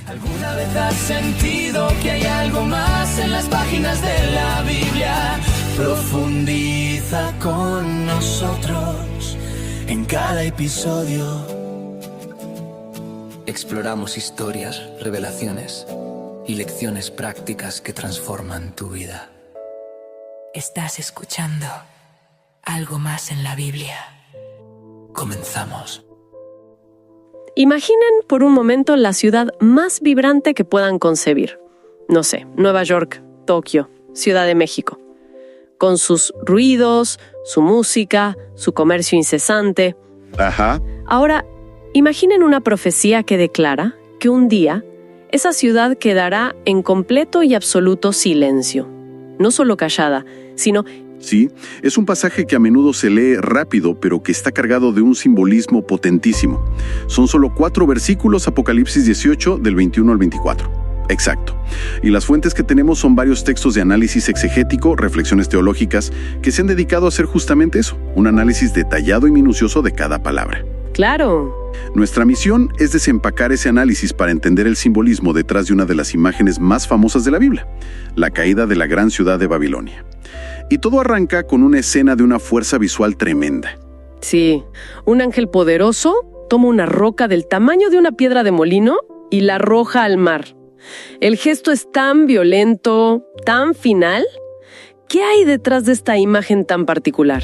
¿Alguna vez has sentido que hay algo más en las páginas de la Biblia? Profundiza con nosotros en cada episodio. Exploramos historias, revelaciones y lecciones prácticas que transforman tu vida. Estás escuchando Algo Más en la Biblia. Comenzamos. Imaginen por un momento la ciudad más vibrante que puedan concebir. No sé, Nueva York, Tokio, Ciudad de México. Con sus ruidos, su música, su comercio incesante. Ajá. Ahora, imaginen una profecía que declara que un día esa ciudad quedará en completo y absoluto silencio. No solo callada, sino... Sí, es un pasaje que a menudo se lee rápido, pero que está cargado de un simbolismo potentísimo. Son solo 4 versículos, Apocalipsis 18, del 21 al 24. Exacto. Y las fuentes que tenemos son varios textos de análisis exegético, reflexiones teológicas, que se han dedicado a hacer justamente eso, un análisis detallado y minucioso de cada palabra. ¡Claro! Nuestra misión es desempacar ese análisis para entender el simbolismo detrás de una de las imágenes más famosas de la Biblia, la caída de la gran ciudad de Babilonia. Y todo arranca con una escena de una fuerza visual tremenda. Sí, un ángel poderoso toma una roca del tamaño de una piedra de molino y la arroja al mar. El gesto es tan violento, tan final. ¿Qué hay detrás de esta imagen tan particular?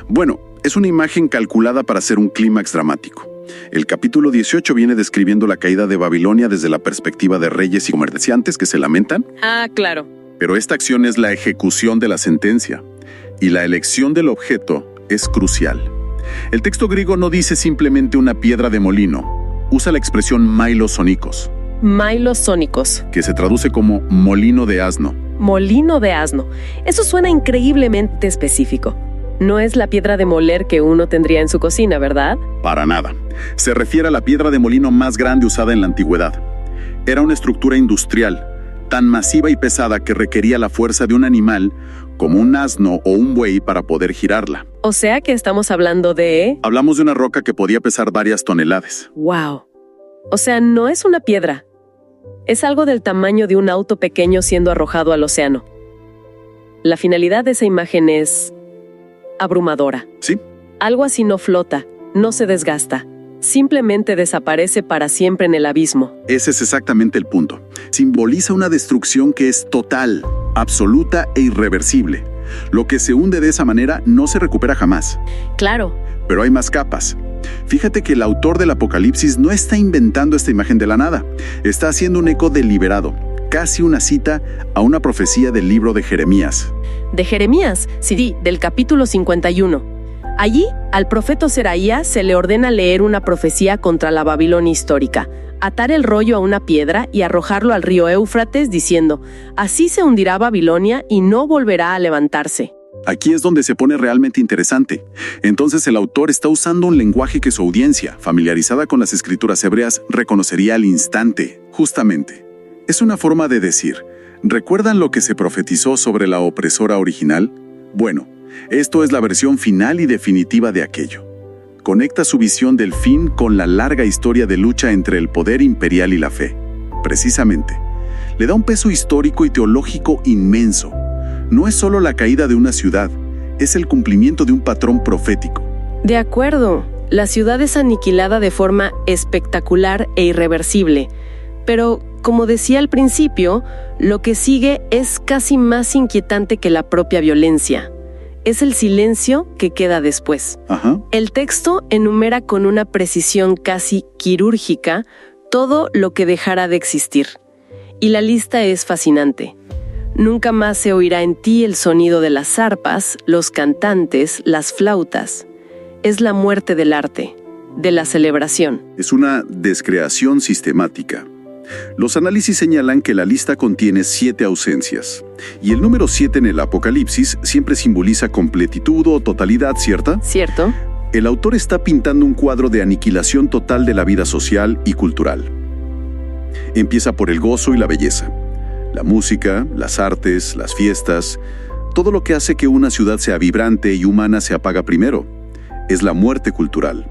Bueno, es una imagen calculada para ser un clímax dramático. El capítulo 18 viene describiendo la caída de Babilonia desde la perspectiva de reyes y comerciantes que se lamentan. Ah, claro. Pero esta acción es la ejecución de la sentencia, y la elección del objeto es crucial. El texto griego no dice simplemente una piedra de molino, usa la expresión mailosónicos. Mailosónicos. Que se traduce como molino de asno. Molino de asno. Eso suena increíblemente específico. No es la piedra de moler que uno tendría en su cocina, ¿verdad? Para nada. Se refiere a la piedra de molino más grande usada en la antigüedad. Era una estructura industrial, tan masiva y pesada que requería la fuerza de un animal, como un asno o un buey, para poder girarla. O sea que estamos hablando de... Hablamos de una roca que podía pesar varias toneladas. ¡Wow! O sea, no es una piedra. Es algo del tamaño de un auto pequeño siendo arrojado al océano. La finalidad de esa imagen es... abrumadora. Sí. Algo así no flota, no se desgasta. Simplemente desaparece para siempre en el abismo. Ese es exactamente el punto. Simboliza una destrucción que es total, absoluta e irreversible. Lo que se hunde de esa manera no se recupera jamás. Claro. Pero hay más capas. Fíjate que el autor del Apocalipsis no está inventando esta imagen de la nada. Está haciendo un eco deliberado, casi una cita a una profecía del libro de Jeremías. ¿De Jeremías? Sí, del capítulo 51. Allí, al profeta Seraías se le ordena leer una profecía contra la Babilonia histórica, atar el rollo a una piedra y arrojarlo al río Éufrates, diciendo: así se hundirá Babilonia y no volverá a levantarse. Aquí es donde se pone realmente interesante. Entonces el autor está usando un lenguaje que su audiencia, familiarizada con las escrituras hebreas, reconocería al instante. Justamente, es una forma de decir: ¿recuerdan lo que se profetizó sobre la opresora original? Bueno, esto es la versión final y definitiva de aquello. Conecta su visión del fin con la larga historia de lucha entre el poder imperial y la fe. Precisamente, le da un peso histórico y teológico inmenso. No es solo la caída de una ciudad, es el cumplimiento de un patrón profético. De acuerdo, la ciudad es aniquilada de forma espectacular e irreversible. Pero, como decía al principio, lo que sigue es casi más inquietante que la propia violencia. Es el silencio que queda después. Ajá. El texto enumera con una precisión casi quirúrgica todo lo que dejará de existir. Y la lista es fascinante. Nunca más se oirá en ti el sonido de las arpas, los cantantes, las flautas. Es la muerte del arte, de la celebración. Es una descreación sistemática. Los análisis señalan que la lista contiene 7 ausencias, y el número 7 en el Apocalipsis siempre simboliza completitud o totalidad, ¿cierta? ¿Cierto? El autor está pintando un cuadro de aniquilación total de la vida social y cultural. Empieza por el gozo y la belleza. La música, las artes, las fiestas, todo lo que hace que una ciudad sea vibrante y humana se apaga primero. Es la muerte cultural.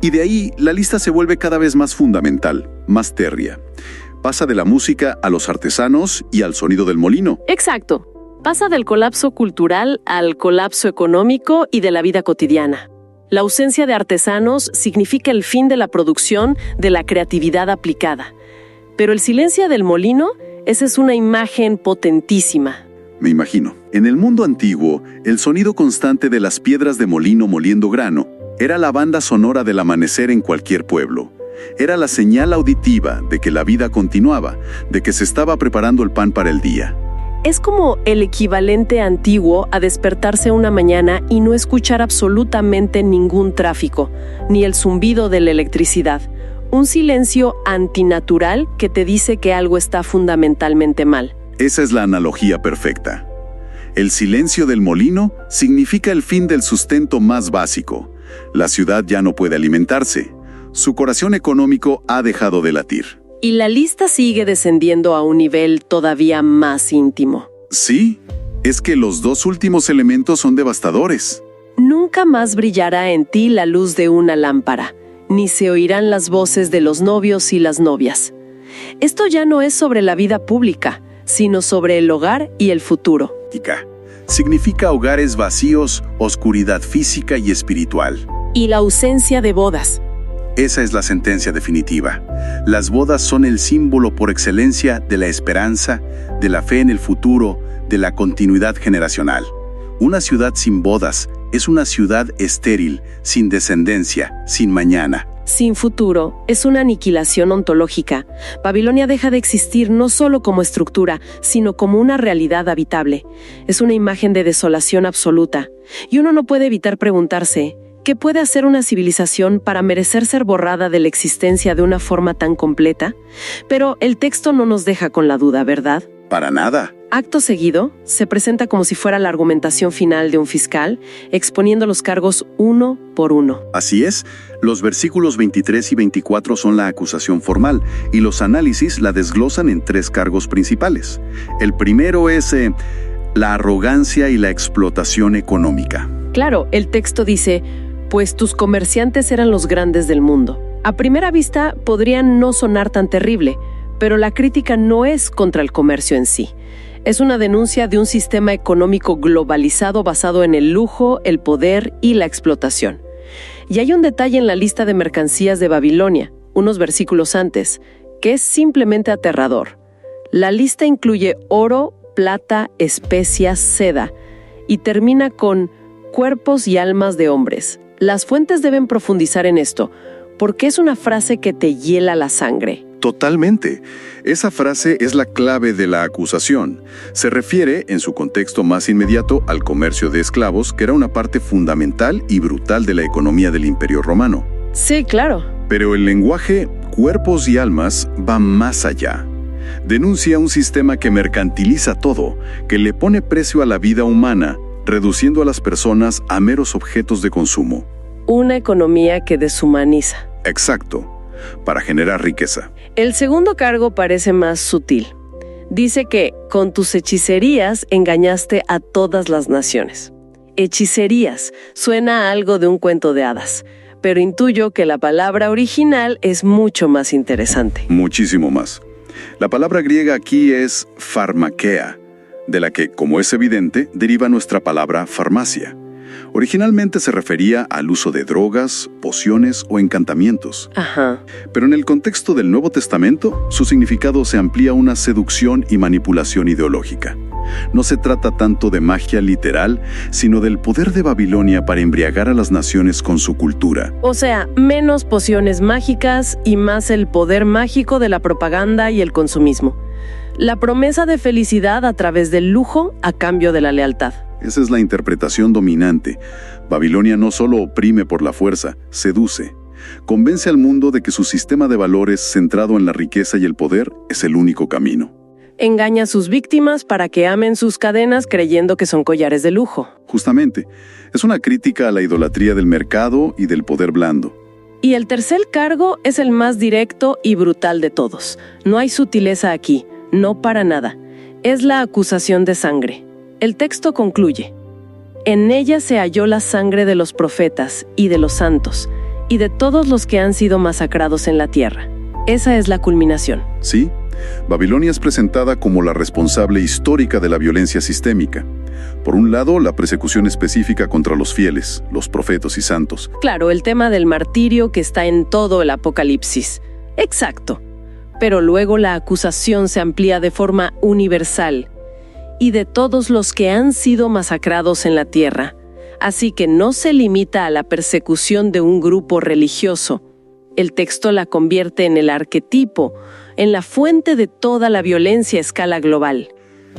Y de ahí la lista se vuelve cada vez más fundamental, más térrea. Pasa de la música a los artesanos y al sonido del molino. Exacto. Pasa del colapso cultural al colapso económico y de la vida cotidiana. La ausencia de artesanos significa el fin de la producción, de la creatividad aplicada. Pero el silencio del molino, esa es una imagen potentísima. Me imagino. En el mundo antiguo, el sonido constante de las piedras de molino moliendo grano era la banda sonora del amanecer en cualquier pueblo. Era la señal auditiva de que la vida continuaba, de que se estaba preparando el pan para el día. Es como el equivalente antiguo a despertarse una mañana y no escuchar absolutamente ningún tráfico, ni el zumbido de la electricidad. Un silencio antinatural que te dice que algo está fundamentalmente mal. Esa es la analogía perfecta. El silencio del molino significa el fin del sustento más básico. La ciudad ya no puede alimentarse. Su corazón económico ha dejado de latir. Y la lista sigue descendiendo a un nivel todavía más íntimo. Sí, es que los dos últimos elementos son devastadores. Nunca más brillará en ti la luz de una lámpara, ni se oirán las voces de los novios y las novias. Esto ya no es sobre la vida pública, sino sobre el hogar y el futuro. Significa hogares vacíos, oscuridad física y espiritual. Y la ausencia de bodas. Esa es la sentencia definitiva. Las bodas son el símbolo por excelencia de la esperanza, de la fe en el futuro, de la continuidad generacional. Una ciudad sin bodas es una ciudad estéril, sin descendencia, sin mañana. Sin futuro, es una aniquilación ontológica. Babilonia deja de existir no solo como estructura, sino como una realidad habitable. Es una imagen de desolación absoluta. Y uno no puede evitar preguntarse, ¿qué puede hacer una civilización para merecer ser borrada de la existencia de una forma tan completa? Pero el texto no nos deja con la duda, ¿verdad? Para nada. Acto seguido, se presenta como si fuera la argumentación final de un fiscal, exponiendo los cargos uno por uno. Así es, los versículos 23 y 24 son la acusación formal, y los análisis la desglosan en 3 cargos principales. El primero es la arrogancia y la explotación económica. Claro, el texto dice, pues tus comerciantes eran los grandes del mundo. A primera vista podrían no sonar tan terrible, pero la crítica no es contra el comercio en sí. Es una denuncia de un sistema económico globalizado basado en el lujo, el poder y la explotación. Y hay un detalle en la lista de mercancías de Babilonia, unos versículos antes, que es simplemente aterrador. La lista incluye oro, plata, especias, seda, y termina con cuerpos y almas de hombres. Las fuentes deben profundizar en esto, porque es una frase que te hiela la sangre. Totalmente. Esa frase es la clave de la acusación. Se refiere, en su contexto más inmediato, al comercio de esclavos, que era una parte fundamental y brutal de la economía del Imperio Romano. Sí, claro. Pero el lenguaje cuerpos y almas va más allá. Denuncia un sistema que mercantiliza todo, que le pone precio a la vida humana, reduciendo a las personas a meros objetos de consumo. Una economía que deshumaniza. Exacto, para generar riqueza. El segundo cargo parece más sutil. Dice que con tus hechicerías engañaste a todas las naciones. Hechicerías suena a algo de un cuento de hadas, pero intuyo que la palabra original es mucho más interesante. Muchísimo más. La palabra griega aquí es pharmakeia, de la que, como es evidente, deriva nuestra palabra farmacia. Originalmente se refería al uso de drogas, pociones o encantamientos. Ajá. Pero en el contexto del Nuevo Testamento, su significado se amplía a una seducción y manipulación ideológica. No se trata tanto de magia literal, sino del poder de Babilonia para embriagar a las naciones con su cultura. O sea, menos pociones mágicas y más el poder mágico de la propaganda y el consumismo. La promesa de felicidad a través del lujo a cambio de la lealtad. Esa es la interpretación dominante. Babilonia no solo oprime por la fuerza, seduce. Convence al mundo de que su sistema de valores centrado en la riqueza y el poder es el único camino. Engaña a sus víctimas para que amen sus cadenas creyendo que son collares de lujo. Justamente, es una crítica a la idolatría del mercado y del poder blando. Y el tercer cargo es el más directo y brutal de todos. No hay sutileza aquí, no para nada. Es la acusación de sangre. El texto concluye: en ella se halló la sangre de los profetas y de los santos, y de todos los que han sido masacrados en la tierra. Esa es la culminación. Sí, Babilonia es presentada como la responsable histórica de la violencia sistémica. Por un lado, la persecución específica contra los fieles, los profetas y santos. Claro, el tema del martirio que está en todo el Apocalipsis. Exacto. Pero luego la acusación se amplía de forma universal y de todos los que han sido masacrados en la tierra. Así que no se limita a la persecución de un grupo religioso. El texto la convierte en el arquetipo, en la fuente de toda la violencia a escala global.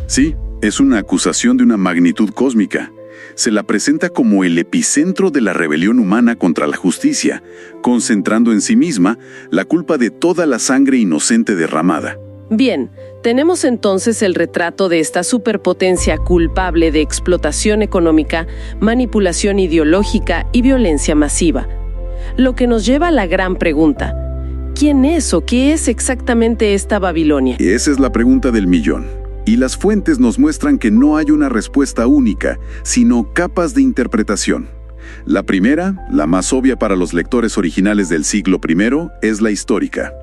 Sí, es una acusación de una magnitud cósmica. Se la presenta como el epicentro de la rebelión humana contra la justicia, concentrando en sí misma la culpa de toda la sangre inocente derramada. Bien, tenemos entonces el retrato de esta superpotencia culpable de explotación económica, manipulación ideológica y violencia masiva. Lo que nos lleva a la gran pregunta: ¿quién es o qué es exactamente esta Babilonia? Y esa es la pregunta del millón. Y las fuentes nos muestran que no hay una respuesta única, sino capas de interpretación. La primera, la más obvia para los lectores originales del siglo I, es la histórica.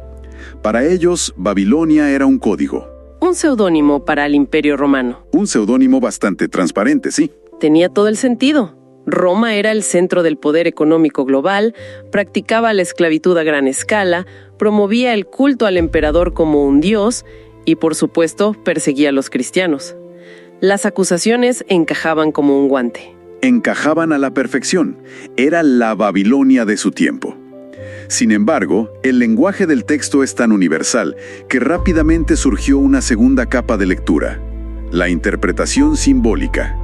Para ellos, Babilonia era un código. Un seudónimo para el Imperio Romano. Un seudónimo bastante transparente, sí. Tenía todo el sentido. Roma era el centro del poder económico global, practicaba la esclavitud a gran escala, promovía el culto al emperador como un dios y, por supuesto, perseguía a los cristianos. Las acusaciones encajaban como un guante. Encajaban a la perfección. Era la Babilonia de su tiempo. Sin embargo, el lenguaje del texto es tan universal que rápidamente surgió una segunda capa de lectura: la interpretación simbólica.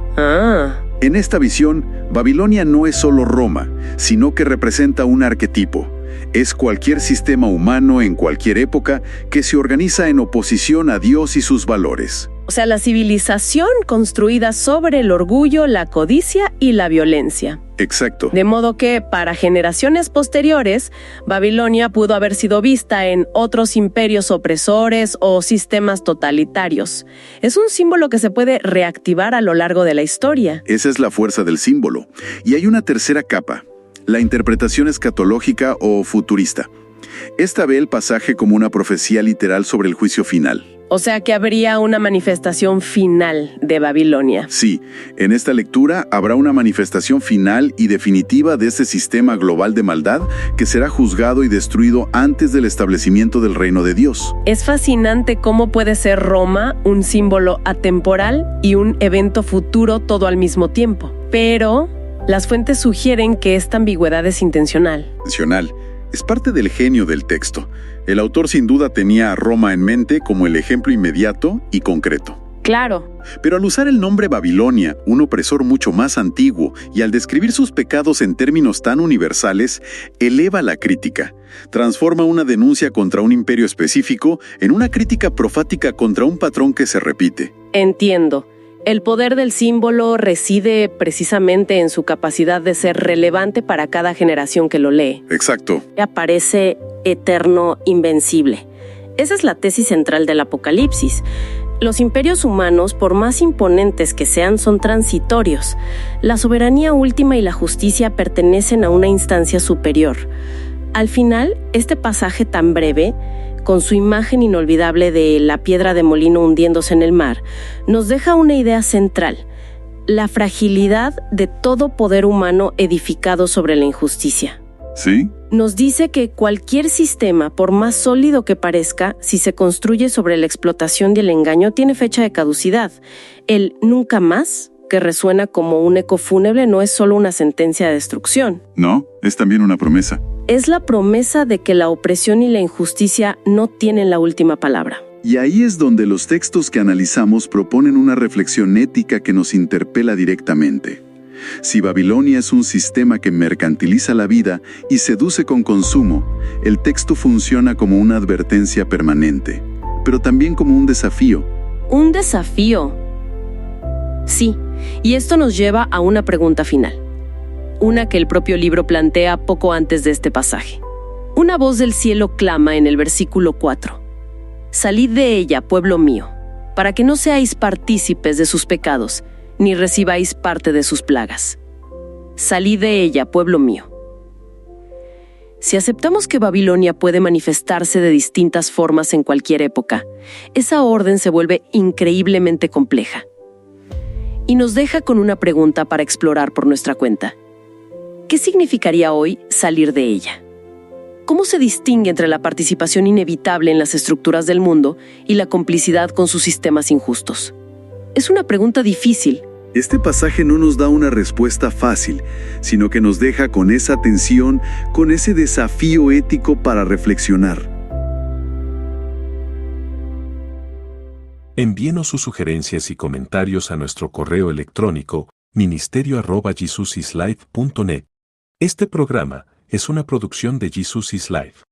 En esta visión, Babilonia no es solo Roma, sino que representa un arquetipo. Es cualquier sistema humano en cualquier época que se organiza en oposición a Dios y sus valores. O sea, la civilización construida sobre el orgullo, la codicia y la violencia. Exacto. De modo que, para generaciones posteriores, Babilonia pudo haber sido vista en otros imperios opresores o sistemas totalitarios. Es un símbolo que se puede reactivar a lo largo de la historia. Esa es la fuerza del símbolo. Y hay una tercera capa: la interpretación escatológica o futurista. Esta ve el pasaje como una profecía literal sobre el juicio final. O sea que habría una manifestación final de Babilonia. Sí, en esta lectura habrá una manifestación final y definitiva de ese sistema global de maldad que será juzgado y destruido antes del establecimiento del reino de Dios. Es fascinante cómo puede ser Roma un símbolo atemporal y un evento futuro todo al mismo tiempo. Pero las fuentes sugieren que esta ambigüedad es intencional. Es parte del genio del texto. El autor sin duda tenía a Roma en mente como el ejemplo inmediato y concreto. Claro. Pero al usar el nombre Babilonia, un opresor mucho más antiguo, y al describir sus pecados en términos tan universales, eleva la crítica. Transforma una denuncia contra un imperio específico en una crítica profática contra un patrón que se repite. Entiendo. El poder del símbolo reside precisamente en su capacidad de ser relevante para cada generación que lo lee. Exacto. Aparece eterno, invencible. Esa es la tesis central del Apocalipsis. Los imperios humanos, por más imponentes que sean, son transitorios. La soberanía última y la justicia pertenecen a una instancia superior. Al final, este pasaje tan breve, con su imagen inolvidable de la piedra de molino hundiéndose en el mar, nos deja una idea central: la fragilidad de todo poder humano edificado sobre la injusticia. ¿Sí? Nos dice que cualquier sistema, por más sólido que parezca, si se construye sobre la explotación y el engaño, tiene fecha de caducidad. El nunca más, que resuena como un eco fúnebre, no es solo una sentencia de destrucción. No, es también una promesa. Es la promesa de que la opresión y la injusticia no tienen la última palabra. Y ahí es donde los textos que analizamos proponen una reflexión ética que nos interpela directamente. Si Babilonia es un sistema que mercantiliza la vida y seduce con consumo, el texto funciona como una advertencia permanente, pero también como un desafío. Un desafío. Sí, y esto nos lleva a una pregunta final. Una que el propio libro plantea poco antes de este pasaje. Una voz del cielo clama en el versículo 4. Salid de ella, pueblo mío, para que no seáis partícipes de sus pecados, ni recibáis parte de sus plagas. Salid de ella, pueblo mío. Si aceptamos que Babilonia puede manifestarse de distintas formas en cualquier época, esa orden se vuelve increíblemente compleja. Y nos deja con una pregunta para explorar por nuestra cuenta. ¿Qué significaría hoy salir de ella? ¿Cómo se distingue entre la participación inevitable en las estructuras del mundo y la complicidad con sus sistemas injustos? Es una pregunta difícil. Este pasaje no nos da una respuesta fácil, sino que nos deja con esa tensión, con ese desafío ético para reflexionar. Envíenos sus sugerencias y comentarios a nuestro correo electrónico ministerio@jesusislife.net. Este programa es una producción de Jesus is Life.